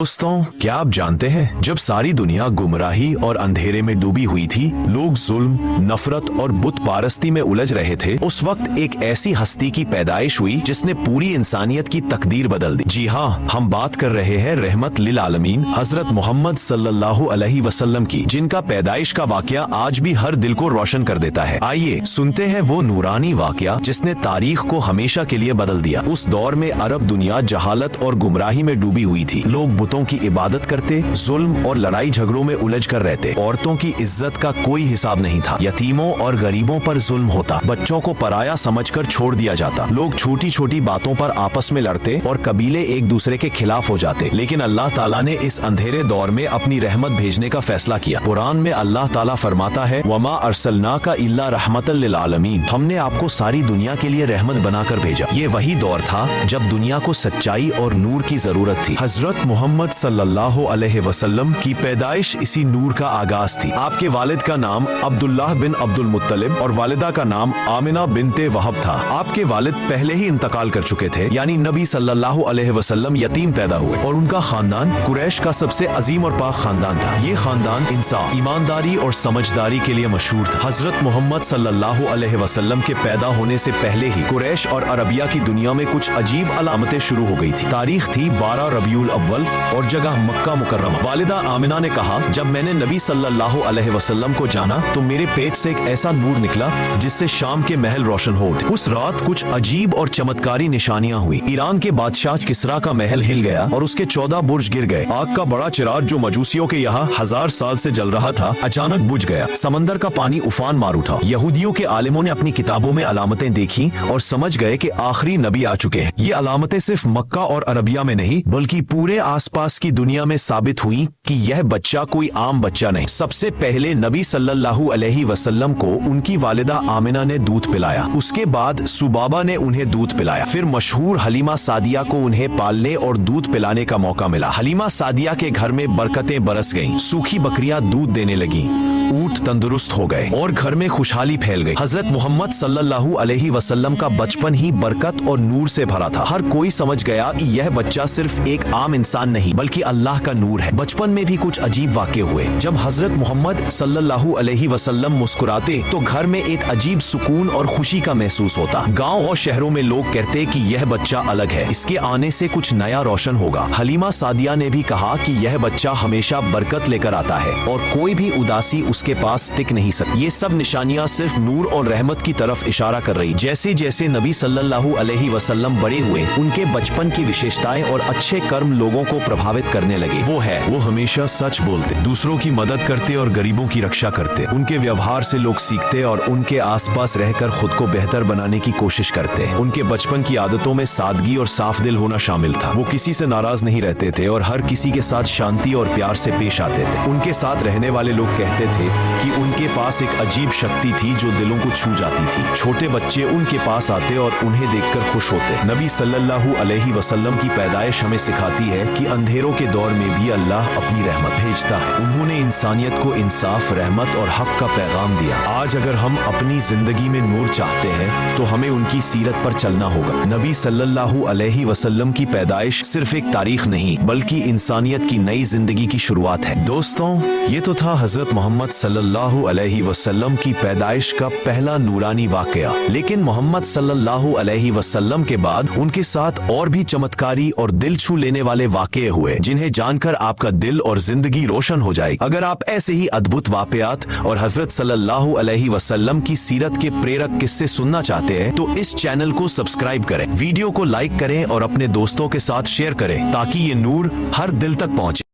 दोस्तों, क्या आप जानते हैं जब सारी दुनिया गुमराही और अंधेरे में डूबी हुई थी, लोग जुल्म, नफरत और बुत पारस्ती में उलझ रहे थे, उस वक्त एक ऐसी हस्ती की पैदाइश हुई जिसने पूरी इंसानियत की तकदीर बदल दी। जी हाँ, हम बात कर रहे हैं रहमत लिल आलमीन हजरत मोहम्मद सल्लल्लाहु अलैहि वसल्लम की, जिनका पैदाइश का वाकया आज भी हर दिल को रोशन कर देता है। आइए सुनते हैं वो नूरानी वाकया जिसने तारीख को हमेशा के लिए बदल दिया। उस दौर में अरब दुनिया जहालत और गुमराही में डूबी हुई थी। लोग बुतों की इबादत करते, जुल्म और लड़ाई झगड़ों में उलझ कर रहते। औरतों की इज्जत का कोई हिसाब नहीं था। यतीमों और गरीबों पर जुल्म होता, बच्चों को पराया समझकर छोड़ दिया जाता। लोग छोटी छोटी बातों पर आपस में लड़ते और कबीले एक दूसरे के खिलाफ हो जाते। लेकिन अल्लाह ताला ने इस अंधेरे दौर में अपनी रहमत भेजने का फैसला किया। कुरान में अल्लाह ताला फरमाता है, वमा अरसलनाका इल्ला रहमतल लिल आलमीन, हमने आपको सारी दुनिया के लिए रहमत बनाकर भेजा। ये वही दौर था जब दुनिया को सच्चाई और नूर की जरूरत थी। हजरत मोहम्मद सल्लल्लाहु अलैहि वसल्लम की पैदाइश इसी नूर का आगाज थी। आपके वालिद का नाम अब्दुल्लाह बिन अब्दुल मुत्तलिब और वालिदा का नाम आमिना बिनते वहब था। आपके वालिद पहले ही इंतकाल कर चुके थे, यानी नबी सल्लल्लाहु अलैहि वसल्लम यतीम पैदा हुए और उनका खानदान कुरैश का सबसे अजीम और पाक खानदान था। ये खानदान इंसाफ, ईमानदारी और समझदारी के लिए मशहूर था। हजरत मोहम्मद सल्लल्लाहु अलैहि वसल्लम के पैदा होने से पहले ही कुरैश और अरबिया की दुनिया में कुछ अजीब अलामतें शुरू हो गई थी। तारीख थी 12 रबीउल अव्वल और जगह मक्का मुकर्रमा। वालिदा आमिना ने कहा, जब मैंने नबी सल्लल्लाहु अलैहि वसल्लम को जाना तो मेरे पेट से एक ऐसा नूर निकला जिससे शाम के महल रोशन हो उठे। उस रात कुछ अजीब और चमत्कारी निशानियां हुई। ईरान के बादशाह किस्रा का महल हिल गया और उसके 14 बुर्ज गिर गए। आग का बड़ा चिराग जो मजूसियों के यहाँ 1000 साल से जल रहा था, अचानक बुझ गया। समंदर का पानी उफान मार उठा। यहूदियों के आलिमों ने अपनी किताबों में अलामतें देखी और समझ गए कि आखिरी नबी आ चुके हैं। ये अलामतें सिर्फ मक्का और अरबिया में नहीं बल्कि पूरे आसपास की दुनिया में साबित हुई कि यह बच्चा कोई आम बच्चा नहीं। सबसे पहले नबी सल्लल्लाहु अलैहि वसल्लम को उनकी वालिदा आमिना ने दूध पिलाया। उसके बाद सुबाबा ने उन्हें दूध पिलाया। फिर मशहूर हलीमा सादिया को उन्हें पालने और दूध पिलाने का मौका मिला। हलीमा सादिया के घर में बरकतें बरस गईं। सूखी बकरियां दूध देने लगीं, ऊंट तंदुरुस्त हो गए और घर में खुशहाली फैल गई। हजरत मोहम्मद सल्लल्लाहु अलैहि वसल्लम का बचपन ही बरकत और नूर से भरा था। हर कोई समझ गया कि यह बच्चा सिर्फ एक आम इंसान नहीं बल्कि अल्लाह का नूर है। बचपन में भी कुछ अजीब वाक़े हुए। जब हजरत मोहम्मद सल्लल्लाहु अलैहि वसल्लम मुस्कुराते तो घर में एक अजीब सुकून और खुशी का महसूस होता। गाँव और शहरों में लोग कहते कि यह बच्चा अलग है, इसके आने से कुछ नया रोशन होगा। हलीमा सादिया ने भी कहा कि यह बच्चा हमेशा बरकत लेकर आता है और कोई भी उदासी उसके पास टिक नहीं सकती। ये सब निशानियां सिर्फ नूर और रहमत की तरफ इशारा कर रही। जैसे जैसे नबी सल्लल्लाहु अलैहि वसल्लम बड़े हुए, उनके बचपन की विशेषताएं और अच्छे कर्म लोगों को प्रभावित करने लगे। वो हमेशा सच बोलते, दूसरों की मदद करते और गरीबों की रक्षा करते। उनके व्यवहार से लोग सीखते और उनके आसपास रहकर खुद को बेहतर बनाने की कोशिश करते। उनके बचपन की आदतों में सादगी और साफ दिल होना शामिल था। वो किसी से नाराज नहीं रहते थे और हर किसी के साथ शांति और प्यार से पेश आते थे। उनके साथ रहने वाले लोग कहते थे कि उनके पास एक अजीब शक्ति थी जो दिलों को छू जाती थी। छोटे बच्चे उनके पास आते और उन्हें देखकर खुश होते। नबी सल्लल्लाहु अलैहि वसल्लम की पैदाइश हमें सिखाती है कि अंधेरों के दौर में भी अल्लाह अपनी रहमत भेजता है। उन्होंने इंसानियत को इंसाफ, रहमत और हक का पैगाम दिया। आज अगर हम अपनी जिंदगी में नूर चाहते हैं तो हमें उनकी सीरत पर चलना होगा। नबी सल्लल्लाहु अलैहि वसल्लम की पैदाइश सिर्फ एक तारीख नहीं बल्कि इंसानियत की नई जिंदगी की शुरुआत है। दोस्तों, ये तो था हजरत मोहम्मद सल्लल्लाहु अलैहि वसल्लम की पैदाइश का पहला नूरानी वाकया। लेकिन मोहम्मद सल्लल्लाहु अलैहि वसल्लम के बाद उनके साथ और भी चमत्कारी और दिल छू लेने वाले वाकये हुए जिन्हें जानकर आपका दिल और जिंदगी रोशन हो जाएगी। अगर आप ऐसे ही अद्भुत वाकयात और हजरत सल्लल्लाहु अलैहि वसल्लम की सीरत के प्रेरक किस्से सुनना चाहते हैं तो इस चैनल को सब्सक्राइब करें, वीडियो को लाइक करें और अपने दोस्तों के साथ शेयर करें ताकि ये नूर हर दिल तक पहुंचे।